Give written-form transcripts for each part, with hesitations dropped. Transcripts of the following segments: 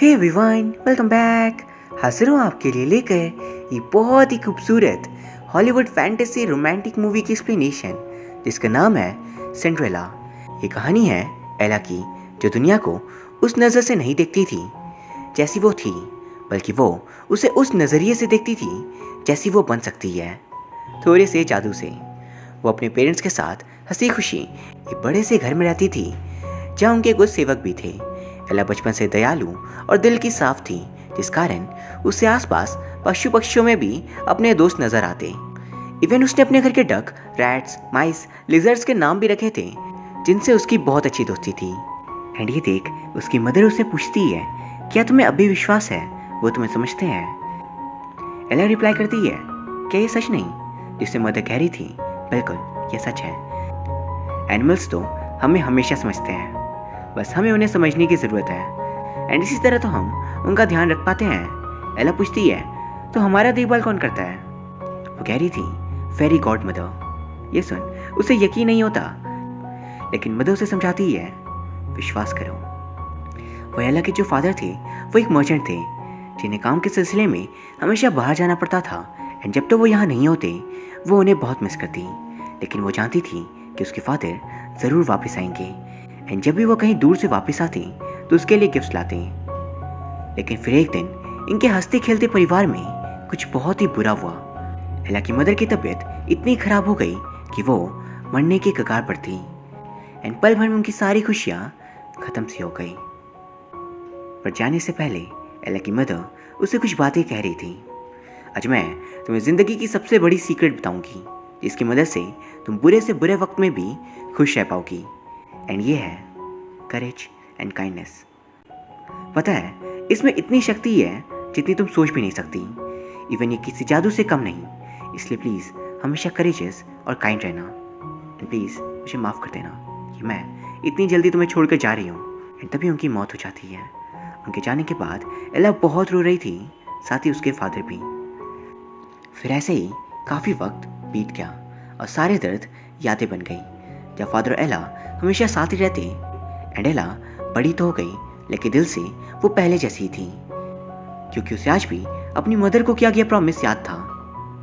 Hey everyone, welcome back. हाजिर हूँ आपके लिए लेकर ये बहुत ही खूबसूरत हॉलीवुड फैंटेसी रोमांटिक मूवी की एक्सप्लेनेशन जिसका नाम है सिंड्रेला। ये कहानी है एला की, जो दुनिया को उस नज़र से नहीं देखती थी जैसी वो थी, बल्कि वो उसे उस नज़रिए से देखती थी जैसी वो बन सकती है, थोड़े से जादू से। वो अपने पेरेंट्स के साथ हंसी खुशी एक बड़े से घर में रहती थी जहाँ उनके कुछ सेवक भी थे। एला बचपन से दयालु और दिल की साफ थी, जिस कारण उसे आसपास पशु पक्षियों में भी अपने दोस्त नजर आते। इवन उसने अपने घर के डक, रैट्स, माइस, लिजर्ड्स के नाम भी रखे थे, जिनसे उसकी बहुत अच्छी दोस्ती थी। एंड ये देख उसकी मदर उसे पूछती है, क्या तुम्हें अब भी विश्वास है वो तुम्हें समझते हैं? एला रिप्लाई करती है, क्या ये सच नहीं? जिससे मदर कह रही थी, बिल्कुल ये सच है। एनिमल्स तो हमें हमेशा समझते हैं, बस हमें उन्हें समझने की ज़रूरत है। एंड इसी तरह तो हम उनका ध्यान रख पाते हैं। एला पूछती है, तो हमारा देखभाल कौन करता है? वो कह रही थी, फेरी गॉड मदर। ये सुन उसे यकीन नहीं होता, लेकिन मदर उसे समझाती है, विश्वास करो। वो एला के जो फादर थे वो एक मर्चेंट थे, जिन्हें काम के सिलसिले में हमेशा बाहर जाना पड़ता था। एंड जब तो वो यहाँ नहीं होते वो उन्हें बहुत मिस करती, लेकिन वो जानती थी कि उसके फादर ज़रूर वापस आएंगे। एंड जब भी वो कहीं दूर से वापस आते तो उसके लिए गिफ्ट्स लाते। लेकिन फिर एक दिन इनके हंसते खेलते परिवार में कुछ बहुत ही बुरा हुआ। एला की मदर की तबीयत इतनी खराब हो गई कि वो मरने के कगार पर थी। एंड पल भर में उनकी सारी खुशियाँ ख़त्म सी हो गई। पर जाने से पहले एला की मदर उसे कुछ बातें कह रही थी। आज मैं तुम्हें ज़िंदगी की सबसे बड़ी सीक्रेट बताऊंगी, जिसकी मदद से तुम बुरे से बुरे वक्त में भी खुश रह पाओगी। एंड ये है करेज एंड काइंडनेस। पता है इसमें इतनी शक्ति है जितनी तुम सोच भी नहीं सकती। इवन ये किसी जादू से कम नहीं। इसलिए प्लीज़ हमेशा करेजियस और काइंड रहना। एंड प्लीज़ मुझे माफ़ कर देना कि मैं इतनी जल्दी तुम्हें छोड़कर जा रही हूँ। एंड तभी उनकी मौत हो जाती है। उनके जाने के बाद एला बहुत रो रही थी, साथ ही उसके फादर भी। फिर ऐसे ही काफ़ी वक्त बीत गया और सारे दर्द यादें बन गई, जब फादर एला हमेशा साथ ही रहते। एंड एला बड़ी तो हो गई, लेकिन दिल से वो पहले जैसी थी, क्योंकि उसे आज भी अपनी मदर को किया गया प्रॉमिस याद था,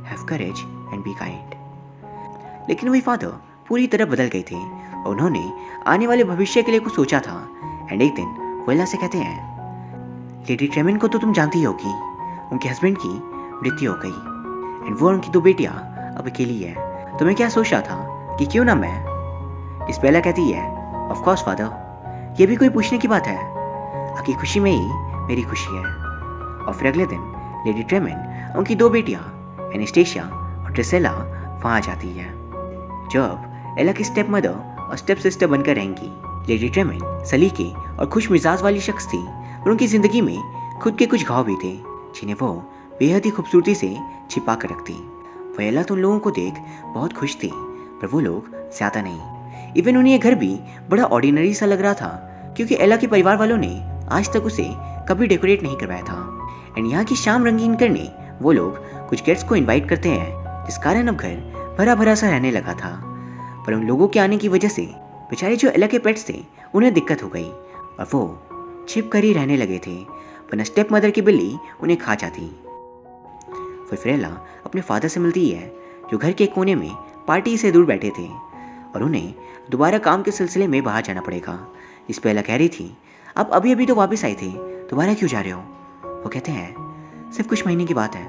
have courage and be kind. लेकिन वही फादर पूरी तरह बदल गए थे और उन्होंने आने वाले भविष्य के लिए कुछ सोचा था। एंड एक दिन वो एला से कहते हैं, लेडी ट्रेमिन को तो तुम जानती होगी, उनके हस्बैंड की मृत्यु हो गई। एंड वो और उनकी दो बेटियाँ अब अकेली है। तो मैं क्या सोच रहा था कि क्यों ना मैं। इस पे एला कहती है, ऑफ कोर्स फादर, ये भी कोई पूछने की बात है, आपकी खुशी में ही मेरी खुशी है। और फिर अगले दिन लेडी ट्रेमिन उनकी दो बेटियाँ एनेस्टेशिया और ट्रिसेला वहाँ आ जाती है, जो अब एला की स्टेप मदर और स्टेप सिस्टर बनकर रहेंगी। लेडी ट्रेमिन सलीके और खुश मिजाज वाली शख्स थी, और उनकी ज़िंदगी में खुद के कुछ घाव भी थे, जिन्हें वो बेहद ही खूबसूरती से छिपा कर रखती। वो एला तो उन लोगों को देख बहुत खुश थी, पर वो लोग ज़्यादा नहीं। इवन उन्हें यह घर भी बड़ा ऑर्डिनरी सा लग रहा था, क्योंकि एला के परिवार वालों ने आज तक उसे कभी डेकोरेट नहीं करवाया था। एंड यहाँ की शाम रंगीन करने वो लोग कुछ गेस्ट्स को इनवाइट करते हैं, जिस कारण अब घर भरा भरा सा रहने लगा था। पर उन लोगों के आने की वजह से बेचारे जो एला के पेट्स थे उन्हें दिक्कत हो गई, और वो छिप कर ही रहने लगे थे, वरना स्टेप मदर की बिल्ली उन्हें खा जाती। फिर एला अपने फादर से मिलती है, जो घर के कोने में पार्टी से दूर बैठे थे, और उन्हें दोबारा काम के सिलसिले में बाहर जाना पड़ेगा। इस पे एला कह रही थी, आप अभी अभी तो वापस आए थे, दोबारा क्यों जा रहे हो? वो कहते हैं, सिर्फ कुछ महीने की बात है।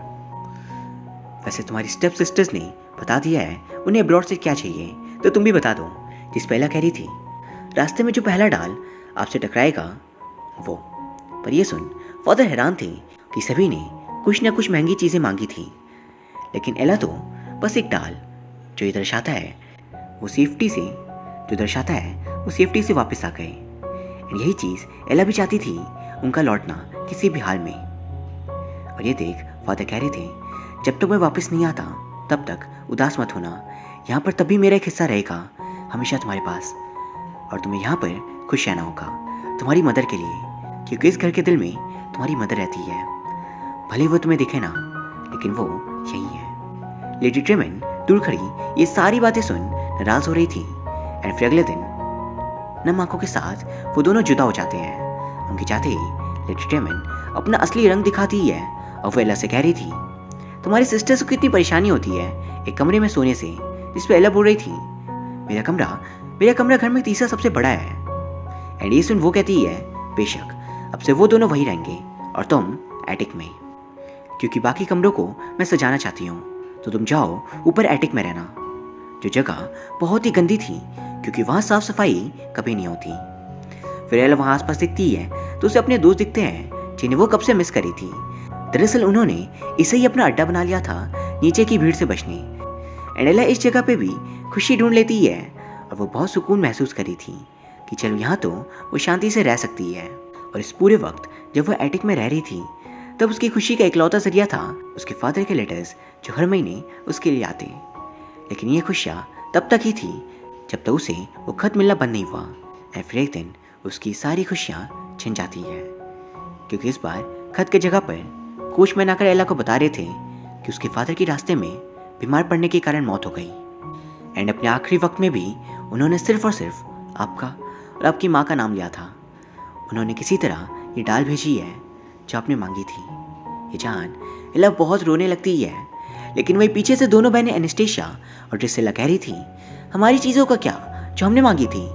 वैसे तुम्हारी स्टेप सिस्टर्स ने बता दिया है उन्हें अब्रॉड से क्या चाहिए, तो तुम भी बता दो। जिस पे एला कह रही थी, रास्ते में जो पहला डाल आपसे टकराएगा वो। पर ये सुन फादर हैरान थे कि सभी ने कुछ ना कुछ महंगी चीज़ें मांगी थी, लेकिन एला तो बस एक डाल जो ये दर्शाता है वो सेफ्टी से वापस आ गए। एंड यही चीज़ एला भी चाहती थी, उनका लौटना किसी भी हाल में। और ये देख फादर कह रहे थे, जब तक मैं वापस नहीं आता तब तक उदास मत होना, यहाँ पर तभी मेरा एक हिस्सा रहेगा हमेशा तुम्हारे पास, और तुम्हें यहाँ पर खुश रहना होगा तुम्हारी मदर के लिए, क्योंकि इस घर के दिल में तुम्हारी मदर रहती है। भले वो तुम्हें दिखे ना, लेकिन वो यही है। लेडी ट्रेमिन दूर खड़ी ये सारी बातें सुन नाराज हो रही थी। एंड फिर अगले दिन नम आंखों के साथ वो दोनों जुदा हो जाते हैं। उनके जाते ही लेडी टेमन अपना असली रंग दिखाती है और वो एला से कह रही थी, तुम्हारी सिस्टर्स को कितनी परेशानी होती है एक कमरे में सोने से। जिस पे एला बोल रही थी, मेरा कमरा घर में तीसरा सबसे बड़ा है। एंड ये सुन वो कहती है, बेशक अब से वो दोनों वहीं रहेंगे और तुम एटिक में, क्योंकि बाकी कमरों को मैं सजाना चाहती हूँ, तो तुम जाओ ऊपर एटिक में रहना। जो जगह बहुत ही गंदी थी क्योंकि वहाँ साफ सफाई कभी नहीं होती। फिर एला वहाँ आसपास दिखती है तो उसे अपने दोस्त दिखते हैं जिन्हें वो कब से मिस करी थी। दरअसल उन्होंने इसे ही अपना अड्डा बना लिया था नीचे की भीड़ से बचने। एंड एला इस जगह पे भी खुशी ढूंढ लेती है और वो बहुत सुकून महसूस करी थी कि चलो यहाँ तो वो शांति से रह सकती है। और इस पूरे वक्त जब वो एटिक में रह रही थी तब उसकी खुशी का इकलौता जरिया था उसके फादर के लेटर्स जो हर महीने उसके लिए आते। लेकिन ये खुशियाँ तब तक ही थी जब तक उसे वो खत मिलना बंद नहीं हुआ। और फिर एक दिन उसकी सारी खुशियाँ छिन जाती है क्योंकि इस बार खत की जगह पर कोचमैन आकर एला को बता रहे थे कि उसके फादर की रास्ते में बीमार पड़ने के कारण मौत हो गई। एंड अपने आखिरी वक्त में भी उन्होंने सिर्फ और सिर्फ आपका और आपकी माँ का नाम लिया था। उन्होंने किसी तरह ये डाल भेजी है जो आपने मांगी थी। ये जान एला बहुत रोने लगती है, लेकिन वही पीछे से दोनों बहनें एनेस्टेशिया और ड्रिसेला कह रही थी, हमारी चीज़ों का क्या जो हमने मांगी थी।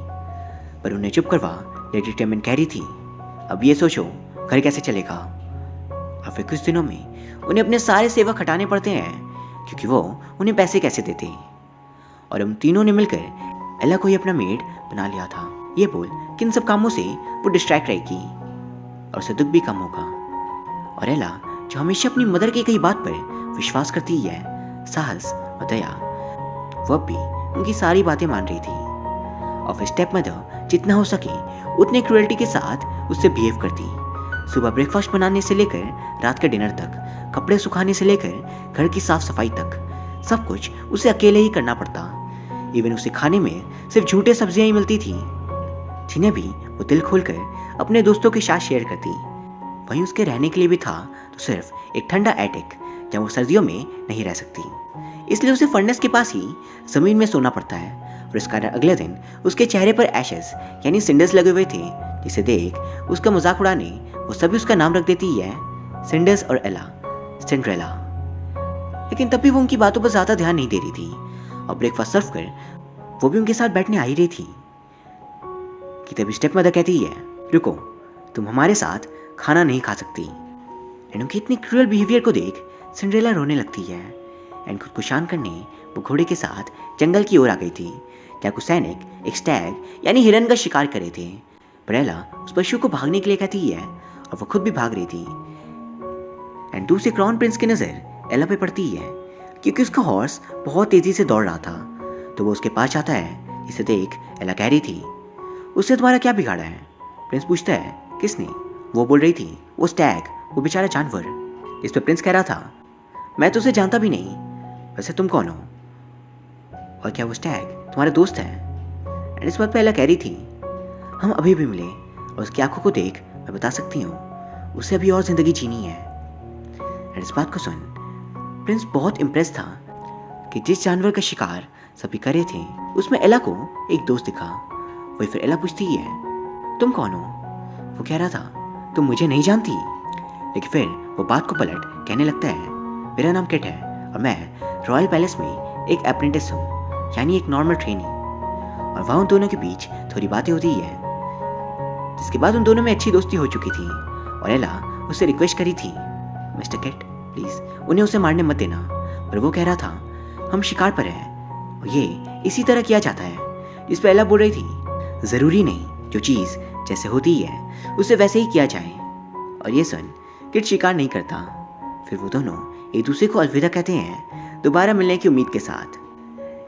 पर उन्हें चुप करवा लेडी टेमन कह रही थी, अब ये सोचो घर कैसे चलेगा। और फिर कुछ दिनों में उन्हें अपने सारे सेवक हटाने पड़ते हैं क्योंकि वो उन्हें पैसे कैसे देते। और उन तीनों ने मिलकर एला को ही अपना मेड बना लिया था, ये बोल कि इन सब कामों से वो डिस्ट्रैक्ट रहेगी और उसे दुख भी कम होगा। और एला जो हमेशा अपनी मदर की कई बात पर विश्वास करती है, साहस और दया, वो भी उनकी सारी बातें मान रही थी। और फिर स्टेप मदर जितना हो सके उतने क्रूएल्टी के साथ उससे बिहेव करती। सुबह ब्रेकफास्ट बनाने से लेकर रात के डिनर तक, कपड़े सुखाने से लेकर घर की साफ सफाई तक, सब कुछ उसे अकेले ही करना पड़ता। इवन उसे खाने में सिर्फ झूठे सब्जियां ही मिलती थी जिन्हें भी वो दिल खोलकर अपने दोस्तों के साथ शेयर करती। वहीं उसके रहने के लिए भी था तो सिर्फ एक ठंडा एटिक जहाँ वो सर्दियों में नहीं रह सकती, इसलिए उसे फर्नेस के पास ही जमीन में सोना पड़ता है। और इस कारण अगले दिन उसके चेहरे पर एशेस यानी सिंडर्स लगे हुए थे, जिसे देख उसका मजाक उड़ाने वो सभी उसका नाम रख देती है, सिंडर्स और एला, सिंड्रेला। लेकिन तब भी वो उनकी बातों पर ज्यादा ध्यान नहीं दे रही थी और ब्रेकफास्ट सर्व कर वो भी उनके साथ बैठने आ ही रही थी कि तभी स्टेप मदर कहती है, रुको, तुम हमारे साथ खाना नहीं खा सकती। एंड उनकी इतनी क्रूअल बिहेवियर को देख सिंड्रेला रोने लगती है। एंड खुद को शांत करने वो घोड़े के साथ जंगल की ओर आ गई थी जहाँ कुछ सैनिक एक स्टैग यानी हिरन का शिकार कर रहे थे। पर एला उस पशु को भागने के लिए कहती है और वो खुद भी भाग रही थी। एंड दूसरे क्राउन प्रिंस की नज़र एला पे पड़ती है क्योंकि उसका हॉर्स बहुत तेजी से दौड़ रहा था। तो वो उसके पास आता है, जिसे देख एला कह रही थी, उससे तुम्हारा क्या बिगाड़ा है। प्रिंस पूछता है, किसने। वो बोल रही थी, वो स्टैग, वो बेचारा जानवर। जिस पे प्रिंस कह रहा था, मैं तो उसे जानता भी नहीं, वैसे तुम कौन हो और क्या वो स्टैग तुम्हारे दोस्त हैं। एंड इस बात पे एला कह रही थी, हम अभी भी मिले और उसकी आंखों को देख मैं बता सकती हूँ उसे अभी और जिंदगी जीनी है। एंड इस बात को सुन प्रिंस बहुत इम्प्रेस था कि जिस जानवर का शिकार सभी करे थे उसमें एला को एक दोस्त दिखा। वही फिर एला पूछती है, तुम कौन हो। वो कह रहा था, तुम मुझे नहीं जानती। लेकिन फिर वो बात को पलट कहने लगता है, मेरा नाम किट है और मैं रॉयल पैलेस में एक अप्रेंटिस हूँ, यानी एक नॉर्मल ट्रेनी। और वहाँ उन दोनों के बीच थोड़ी बातें होती है, जिसके बाद उन दोनों में अच्छी दोस्ती हो चुकी थी। और एला उससे रिक्वेस्ट करी थी, मिस्टर किट प्लीज उन्हें उसे मारने मत देना। पर वो कह रहा था, हम शिकार पर हैं और ये इसी तरह किया जाता है। जिस पर एला बोल रही थी, जरूरी नहीं, जो चीज़ जैसे होती है उसे वैसे ही किया जाए। और ये सुन किट शिकार नहीं करता। फिर वो दोनों एक दूसरे को अलविदा कहते हैं, दोबारा मिलने की उम्मीद के साथ।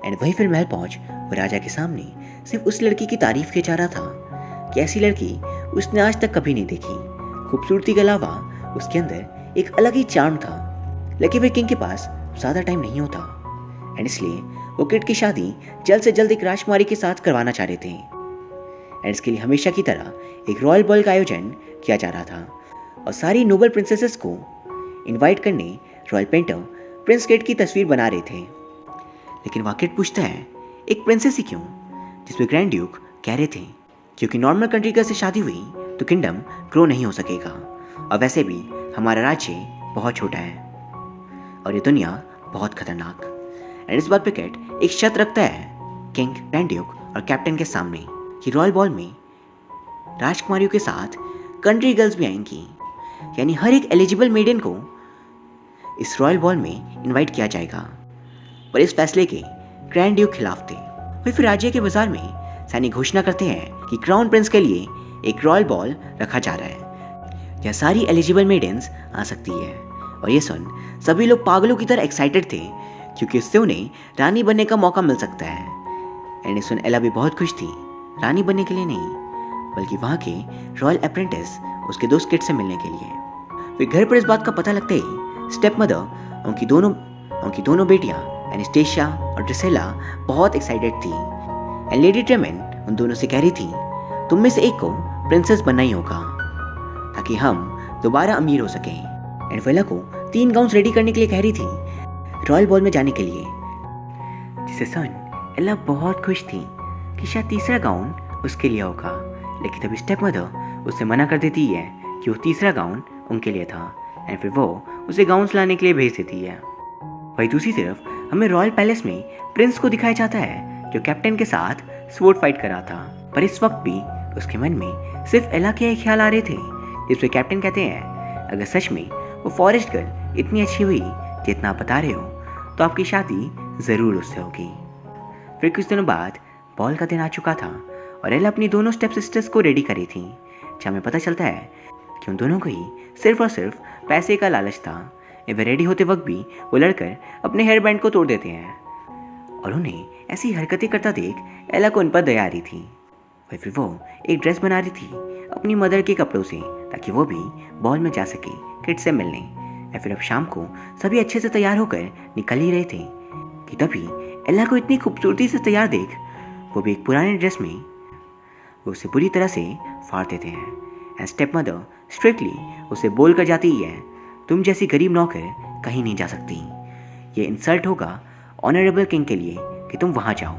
एंड वहीं फिर महल पहुंच वो राजा के सामने सिर्फ उस लड़की की तारीफ किया जा रहा था कि ऐसी लड़की उसने आज तक कभी नहीं देखी। खूबसूरती के अलावा उसके अंदर एक अलग ही चार्म था। लेकिन वे किंग के पास ज़्यादा टाइम नहीं होता एंड इसलिए वो किट की शादी जल्द से जल्द एक राजकुमारी के साथ करवाना चाह रहे थे। एंड इसके लिए हमेशा की तरह एक रॉयल बॉल का आयोजन किया जा रहा था और सारी नोबल प्रिंसेसेस को इनवाइट करने रॉयल पेंटर प्रिंस किट की तस्वीर बना रहे थे। लेकिन वहाँ किट पूछता है, एक प्रिंसेस ही क्यों। जिसमें ग्रैंड ड्यूक कह रहे थे, क्योंकि नॉर्मल कंट्री का से शादी हुई तो किंगडम ग्रो नहीं हो सकेगा और वैसे भी हमारा राज्य बहुत छोटा है और ये दुनिया बहुत खतरनाक। एंड इस बात पे कैट एक शर्त रखता है किंग, ग्रैंड ड्यूक और कैप्टन के सामने कि रॉयल बॉल में राजकुमारियों के साथ कंट्री गर्ल्स भी आएंगी, यानी हर एक एलिजिबल मेडन को इस रॉयल बॉल में इनवाइट किया जाएगा। पर इस फैसले के ग्रैंड ड्यूक खिलाफ थे। वे फिर राज्य के बाजार में सैनिक घोषणा करते हैं कि क्राउन प्रिंस के लिए एक रॉयल बॉल रखा जा रहा है, यह सारी एलिजिबल मेडन्स आ सकती है। और ये सुन सभी लोग पागलों की तरह एक्साइटेड थे, क्योंकि इससे उन्हें रानी बनने का मौका मिल सकता है। एंड सुन एला भी बहुत खुश थी, रानी बनने के लिए नहीं, बल्कि वहाँ के रॉयल अप्रेंटिस उसके दोस्त किड से मिलने के लिए। फिर घर पर इस बात का पता लगते ही स्टेप मदर उनकी दोनों बेटियां एनेस्टेशिया और ड्रेसेला बहुत एक्साइटेड थी। एंड लेडी ट्रेमेन उन दोनों से कह रही थी, तुम में से एक को प्रिंसेस बनना ही होगा ताकि हम दोबारा अमीर हो सकें। एंड वेला को 3 गाउन्स रेडी करने के लिए कह रही थी रॉयल बॉल में जाने के लिए, जिसे सुन एला बहुत खुश थी कि शायद तीसरा गाउन उसके लिए होगा। लेकिन तभी स्टेप मदर उससे मना कर देती है कि वो तीसरा गाउन उनके लिए था। एंड फिर वो उसे गाउन्स लाने के लिए भेज देती है। वही दूसरी तरफ हमें रॉयल पैलेस में प्रिंस को दिखाया जाता है जो कैप्टन के साथ स्वॉर्ड फाइट कर रहा था। पर इस वक्त भी उसके मन में सिर्फ एला के ख्याल आ रहे थे, जिसपे कैप्टन कहते हैं अगर सच में वो फॉरेस्ट गर्ल इतनी अच्छी हुई जितना आप बता रहे हो तो आपकी शादी ज़रूर उससे होगी। फिर कुछ दिनों बाद बॉल का दिन आ चुका था और एला अपनी दोनों स्टेप सिस्टर्स को रेडी करी थी, जहाँ हमें पता चलता है कि उन दोनों को ही सिर्फ और सिर्फ पैसे का लालच था। वे रेडी होते वक्त भी वो लड़कर अपने हेयर बैंड को तोड़ देते हैं और उन्हें ऐसी हरकतें करता देख एला को उन पर दया आ रही थी। वही फिर वो एक ड्रेस बना रही थी अपनी मदर के कपड़ों से ताकि वो भी बॉल में जा सके किड से मिलने। या फिर अब शाम को सभी अच्छे से तैयार होकर निकल ही रहे थे कि तभी एला को इतनी खूबसूरती से तैयार देख वो भी एक पुराने ड्रेस में वो उसे बुरी तरह से फाड़ देते हैं। एंड स्टेप मदर स्ट्रिक्टली उसे बोल कर जाती है, तुम जैसी गरीब नौकर कहीं नहीं जा सकती, ये इंसल्ट होगा ऑनरेबल किंग के लिए कि तुम वहाँ जाओ।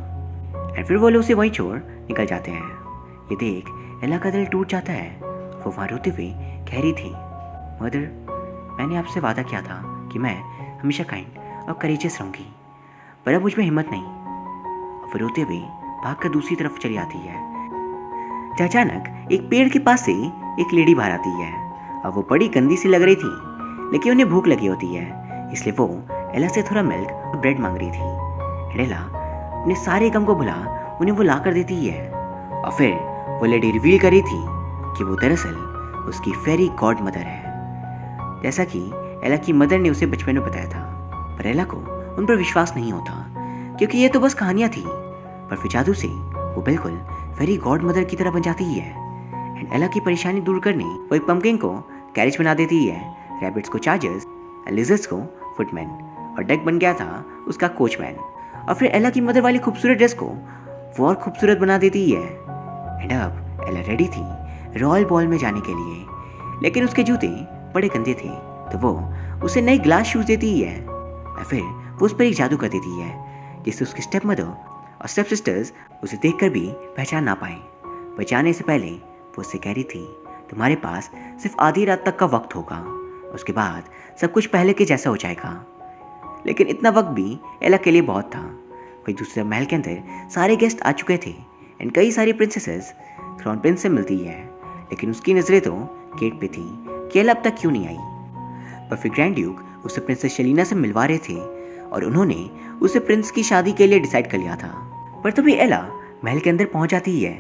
एंड फिर वो लोग उसे वहीं छोड़ निकल जाते हैं। ये देख एला का दिल टूट जाता है। वो वहाँ रोते हुए कह रही थी, मदर मैंने आपसे वादा किया था कि मैं हमेशा काइंड और करेजियस रहूँगी, पर अब मुझ में हिम्मत नहीं। और फिर रोते हुए भाग कर दूसरी तरफ चली आती है। अचानक एक पेड़ के पास से एक लेडी बाहर आती है। अब वो बड़ी गंदी सी लग रही थी, लेकिन उन्हें भूख लगी होती है, इसलिए वो एला से थोड़ा मिल्क और ब्रेड मांग रही थी। एला अपने सारे गम को भुला उन्हें वो ला कर देती है और फिर वो लेडी रिवील कर रही थी कि वो दरअसल उसकी फेरी गॉड मदर है, जैसा कि एला की मदर ने उसे बचपन में बताया था। पर एला को उन पर विश्वास नहीं होता, क्योंकि ये तो बस कहानियाँ थी। पर फिर जादू से वो बिल्कुल फेरी गॉड मदर की तरह बन जाती है। एंड एला की परेशानी दूर करने वो एक पंपकिन को कैरेज बना देती है, रैबिट्स को चार्जर्स, लिजर्ड्स को फुटमैन और डक बन गया था उसका कोचमैन। और फिर एला की मदर वाली खूबसूरत ड्रेस को वो और खूबसूरत बना देती है। एंड अब एला रेडी थी रॉयल बॉल में जाने के लिए, लेकिन उसके जूते बड़े गंदे थे, तो वो उसे नए ग्लास शूज देती है। और फिर वो उस पर एक जादू कर देती है, जिससे उसकी स्टेप मदर और स्टेप सिस्टर्स उसे देखकर भी पहचान ना पाए। पर जाने से पहले वो उससे कह रही थी, तुम्हारे पास सिर्फ आधी रात तक का वक्त होगा, उसके बाद सब कुछ पहले के जैसा हो जाएगा। लेकिन इतना वक्त भी एला के लिए बहुत था। वही दूसरे महल के अंदर सारे गेस्ट आ चुके थे एंड कई सारी प्रिंसेसेस क्राउन प्रिंस से मिलती है, लेकिन उसकी नज़रें तो गेट पे थी कि एला अब तक क्यों नहीं आई। पर फिर ग्रैंड ड्यूक उसे प्रिंसेस शेलिना से मिलवा रहे थे और उन्होंने उसे प्रिंस की शादी के लिए डिसाइड कर लिया था। पर तभी एला महल के अंदर पहुंच जाती है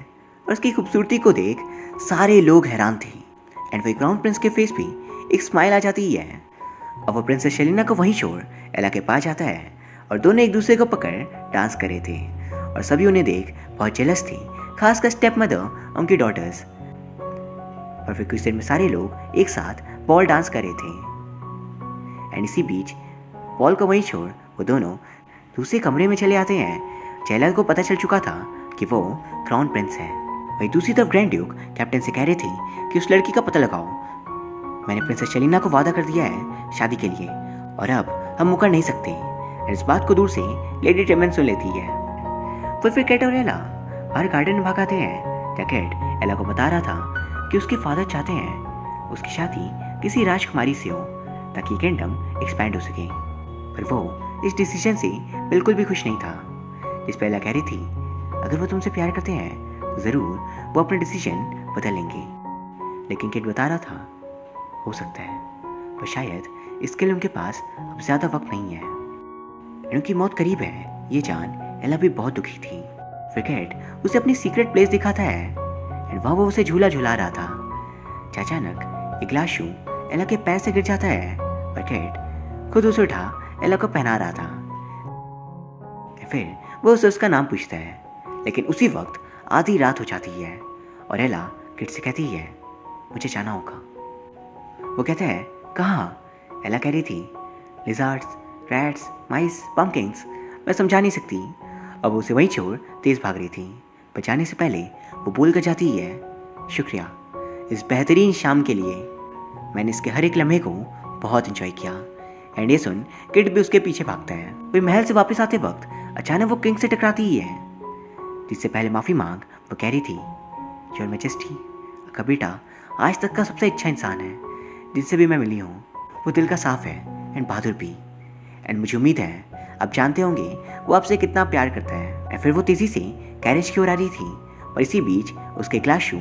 और उसकी खूबसूरती को देख सारे लोग हैरान थे। एंड वही क्राउन प्रिंस के फेस पे एक स्माइल आ जाती है और वो प्रिंसेस शेलिना को वहीं छोड़ एला के पास जाता है और दोनों एक दूसरे को पकड़ डांस कर रहे थे और सभी उन्हें देख बहुत जेलस थे, खासकर स्टेप मदर और उनकी डॉटर्स। और फिर कुछ देर में सारे लोग एक साथ बॉल डांस कर रहे थे। एंड इसी बीच बॉल को वहीं छोड़ वो दोनों दूसरे कमरे में चले आते हैं। जेलर को पता चल चुका था कि वो क्राउन प्रिंस है। वही दूसरी तरफ ग्रैंड ड्यूक कैप्टन से कह रहे थे कि उस लड़की का पता लगाओ, मैंने प्रिंसेस शेलिना को वादा कर दिया है शादी के लिए और अब हम मुकर नहीं सकते। इस बात को दूर से लेडी ट्रेमेन सुन लेती है। फिर कैट और एला बाहर गार्डन में भाग आते हैं। कैट एला को बता रहा था कि उसके फादर चाहते हैं उसकी शादी किसी राजकुमारी से हो ताकि किंगडम एक्सपैंड हो सके। पर वो इस डिसीजन से बिल्कुल भी खुश नहीं था। जिस पर एला कह रही थी अगर वो तुमसे प्यार करते हैं तो ज़रूर वो अपना डिसीजन बदल लेंगे। लेकिन किड बता रहा था हो सकता है, पर शायद इसके लिए उनके पास अब ज़्यादा वक्त नहीं है। उनकी मौत करीब है ये जान एला भी बहुत दुखी थी। फिर किड उसे अपनी सीक्रेट प्लेस दिखाता है एंड वहाँ वो उसे झूला झूला रहा था। अचानक एक ग्लास शू एला के पैर से गिर जाता है और किड खुद उसे उठा एला को पहना रहा था। फिर वो उसे उसका नाम पूछता है, लेकिन उसी वक्त आधी रात हो जाती है और एला किड से कहती है मुझे जाना होगा। वो कहता है कहाँ? एला कह रही थी लिजार्ड्स, रैट्स, माइस, पम्पकिंस, मैं समझा नहीं सकती। अब उसे वहीं छोड़ तेज भाग रही थी, पर जाने से पहले वो बोल कर जाती है शुक्रिया इस बेहतरीन शाम के लिए, मैंने इसके हर एक लम्हे को बहुत इंजॉय किया। एंड ये सुन किड भी उसके पीछे भागता है। फिर महल से वापस आते वक्त अचानक वो किंग से टकराती ही है, जिससे पहले माफ़ी मांग वो कह रही थी योर मैजेस्टी, आपका बेटा आज तक का सबसे अच्छा इंसान है जिससे भी मैं मिली हूँ। वो दिल का साफ है एंड बहादुर भी, एंड मुझे उम्मीद है आप जानते होंगे वो आपसे कितना प्यार करता है। एंड फिर वो तेज़ी से कैरेज की ओर आ रही थी, और इसी बीच उसके ग्लास शू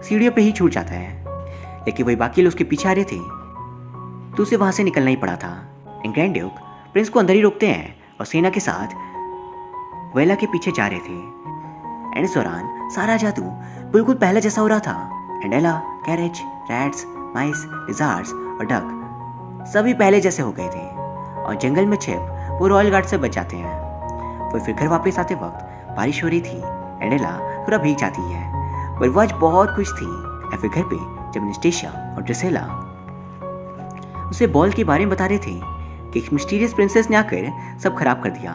सीढ़ियों पे ही छूट जाता है। लेकिन वही बाकी लोग उसके पीछे आ रहे थे तो उसे वहाँ से निकलना ही पड़ा था। एंड ग्रैंड ड्यूक प्रिंस को अंदर ही रोकते हैं और सेना के साथ वेला के पीछे जा रहे थे। एंड इस दौरान सारा जादू बिल्कुल पहले जैसा हो रहा था। एंड एला, कैरेज, रैट्स, माइस, लिजार्ड्स और डक सभी पहले जैसे हो गए थे और जंगल में छिप वो रॉयल गार्ड से बच जाते हैं। वो फिर घर वापस आते वक्त बारिश हो रही थी एंड एला थोड़ा भीग जाती है, पर वो आज बहुत खुश थी। और फिर घर पे जब एनास्टेशिया और ड्रेसेला उसे बॉल के बारे में बता रहे थे कि एक मिस्टीरियस प्रिंसेस ने आकर सब खराब कर दिया,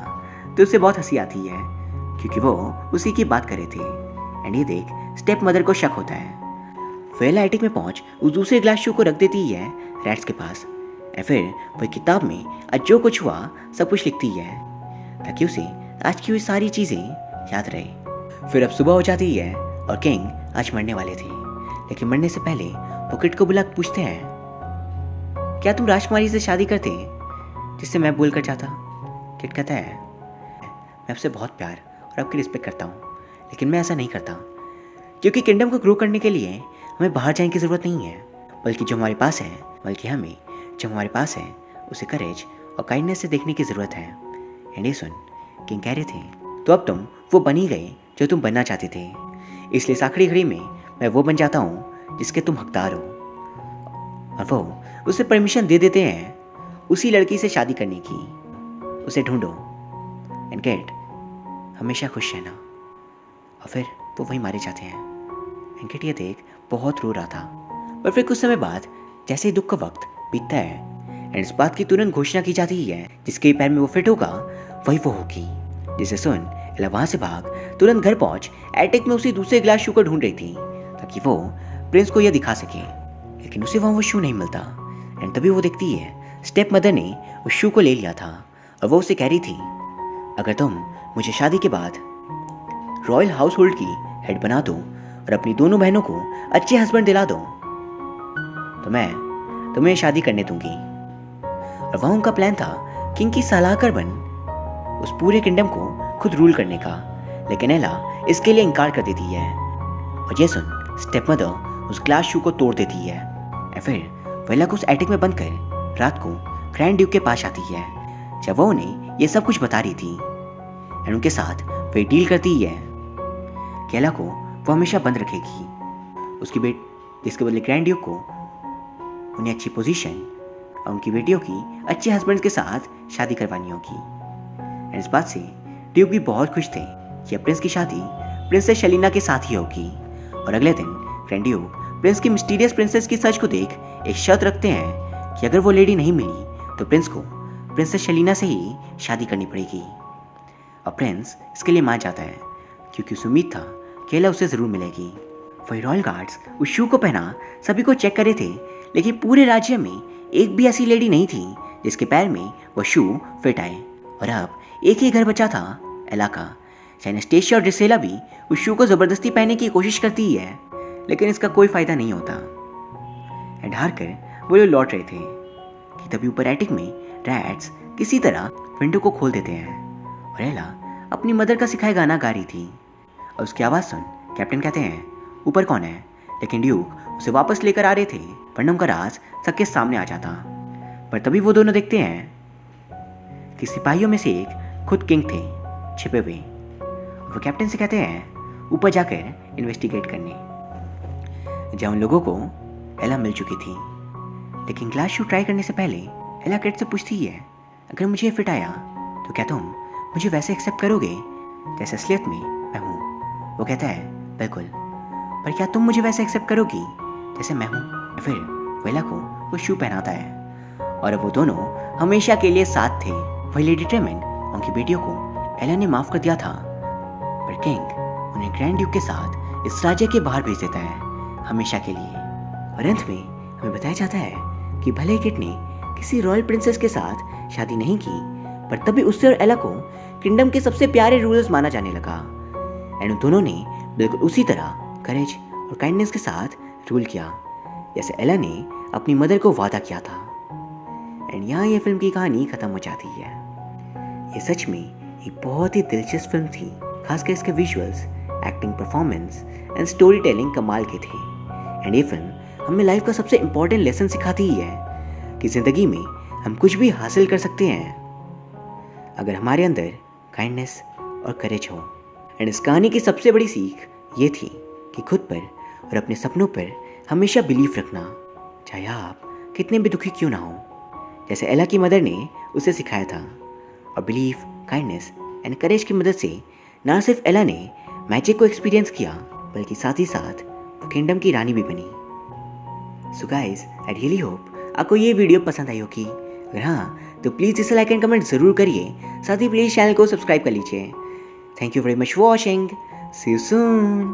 तो उसे बहुत हंसी आती है क्योंकि वो उसी की बात कर रहे थे। एंड ये देख स्टेप मदर को शक होता है। वेला एटिक में पहुंच उस दूसरे ग्लास शू को रख देती है रैट्स के पास। और फिर वह किताब में आज जो कुछ हुआ सब कुछ लिखती है ताकि उसे आज की हुई सारी चीज़ें याद रहे। फिर अब सुबह हो जाती है और किंग आज मरने वाले थे, लेकिन मरने से पहले वो किड को बुला पूछते हैं क्या तुम राजकुमारी से शादी करते जिससे मैं भूल कर जाता? किड कहता है मैं आपसे बहुत प्यार और आपकी रिस्पेक्ट करता हूँ, लेकिन मैं ऐसा नहीं करता क्योंकि किंगडम को ग्रो करने के लिए हमें बाहर जाने की ज़रूरत नहीं है, बल्कि जो हमारे पास है उसे करेज और काइंडनेस से देखने की ज़रूरत है। एंड ये सुन किंग कह रहे थे तो अब तुम वो बन ही गए जो तुम बनना चाहते थे, इसलिए साखड़ी घड़ी में मैं वो बन जाता हूँ जिसके तुम हकदार हो। और वो उसे परमिशन दे देते हैं उसी लड़की से शादी करने की। उसे ढूंढो एंड गेट हमेशा खुश रहना। और फिर वो वहीं मारे जाते हैं। एंड गेट ये देख बहुत रो रहा था, पर फिर कुछ समय बाद जैसे ही दुख का वक्त बीतता है एंड इस बात की तुरंत घोषणा की जाती है जिसके पैर में वो फिट होगा वही वो होगी। जिसे सुन एला वहाँ से भाग तुरंत घर पहुँच एटिक में उसी दूसरे ग्लास शू को ढूंढ रही थी ताकि वो प्रिंस को यह दिखा सके, लेकिन उसे वहाँ वो शू नहीं मिलता। एंड तभी वो देखती है स्टेप मदर ने उस शू को ले लिया था और वो उसे कह रही थी अगर तुम मुझे शादी के बाद रॉयल हाउस होल्ड की हेड बना दो और अपनी दोनों बहनों को अच्छे हस्बैंड दिला दो तो मैं तुम्हें शादी करने दूंगी। और वह उनका प्लान था किंग की सलाहकार बन उस पूरे किंगडम को खुद रूल करने का, लेकिन एला इसके लिए इनकार कर देती है। और ये सुन स्टेप मदर उस ग्लास शू को तोड़ देती है और फिर वेला को उस एटिक में बंद कर रात को ग्रैंड ड्यूक के पास आती है जब वो उन्हें ये सब कुछ बता रही थी। एंड उनके साथ वे डील करती है कि एला को वो हमेशा बंद रखेगी उसकी जिसके बदले ग्रैंड ड्यूक को उन्हें अच्छी पोजीशन और उनकी बेटियों की अच्छे हस्बैंड के साथ शादी करवानी होगी। एंड इस बात से ड्यूक भी बहुत खुश थे कि प्रिंस की शादी प्रिंसेस शलीना के साथ ही होगी। और अगले दिन ग्रैंड ड्यूक प्रिंस की मिस्टीरियस प्रिंसेस की सच को देख एक शर्त रखते हैं कि अगर वो लेडी नहीं मिली तो प्रिंस को प्रिंसेस शलीना से ही शादी करनी पड़ेगी। और प्रिंस इसके लिए मान जाता है क्योंकि उसे उम्मीद था कि एला उसे ज़रूर मिलेगी। वही रॉयल गार्ड्स उस शू को पहना सभी को चेक कर रहे थे, लेकिन पूरे राज्य में एक भी ऐसी लेडी नहीं थी जिसके पैर में वो शू फिट आए। और अब एक ही घर बचा था एला का। एनास्टेशिया और ड्रेसेला भी उस शू को ज़बरदस्ती पहनने की कोशिश करती है, लेकिन इसका कोई फ़ायदा नहीं होता। एंड हार कर वो लोग लौट रहे थे कि तभी ऊपर एटिक में रैट्स किसी तरह विंडो को खोल देते हैं और एला अपनी मदर का सिखाया गाना गा रही थी और उसकी आवाज़ सुन कैप्टन कहते हैं ऊपर कौन है, लेकिन ड्यूक उसे वापस लेकर आ रहे थे वरना उनका राज सबके सामने आ जाता। पर तभी वो दोनों देखते हैं कि सिपाहियों में से एक खुद किंग थे छिपे हुए। वो कैप्टन से कहते हैं ऊपर जाकर इन्वेस्टिगेट करने, जहाँ उन लोगों को एला मिल चुकी थी। लेकिन ग्लास शू ट्राई करने से पहले एला कैट से पूछती है अगर मुझे फिट आया तो क्या तुम मुझे वैसे एक्सेप्ट करोगे जैसे असलियत में मैं हूँ। वो कहता है बिल्कुल, पर क्या तुम मुझे वैसे एक्सेप्ट करोगी जैसे मैं हूँ। फिर वो एला को वो शू पहनाता है और अब वो दोनों हमेशा के लिए साथ थे। वही लेडी ट्रेमेंड उनकी बेटियों को एला ने माफ़ कर दिया था, पर किंग उन्हें ग्रैंड ड्यूक के साथ इस राज्य के बाहर भेज देता है हमेशा के लिए। और अंत में हमें बताया जाता है कि भले किट ने किसी रॉयल प्रिंसेस के साथ शादी नहीं की, पर तभी उससे और एला को किंगडम के सबसे प्यारे रूलर्स माना जाने लगा। एंड उन दोनों ने बिल्कुल उसी तरह करेज और काइंडनेस के साथ रूल किया जैसे एला ने अपनी मदर को वादा किया था। एंड यहाँ ये फिल्म की कहानी खत्म हो जाती है। ये सच में एक बहुत ही दिलचस्प फिल्म थी, खासकर इसके visuals, acting, performance and story telling कमाल के थे। एंड ये फिल्म हमें लाइफ का सबसे इम्पोर्टेंट लेसन सिखाती ही है कि ज़िंदगी में हम कुछ भी हासिल कर सकते हैं अगर हमारे अंदर काइंडनेस और करेज हो। एंड इस कहानी की सबसे बड़ी सीख ये थी कि खुद पर और अपने सपनों पर हमेशा बिलीव रखना, चाहे आप कितने भी दुखी क्यों ना हो, जैसे एला की मदर ने उसे सिखाया था। और बिलीव, काइंडनेस एंड करेज की मदद से ना सिर्फ एला ने मैजिक को एक्सपीरियंस किया, बल्कि साथ ही साथ वो किंगडम की रानी भी बनी। So guys, I really hope आपको ये वीडियो पसंद आई होगी। अगर हाँ तो प्लीज़ इसे लाइक एंड कमेंट ज़रूर करिए, साथ ही प्लीज़ चैनल को सब्सक्राइब कर लीजिए। Thank you very much for watching. See you soon.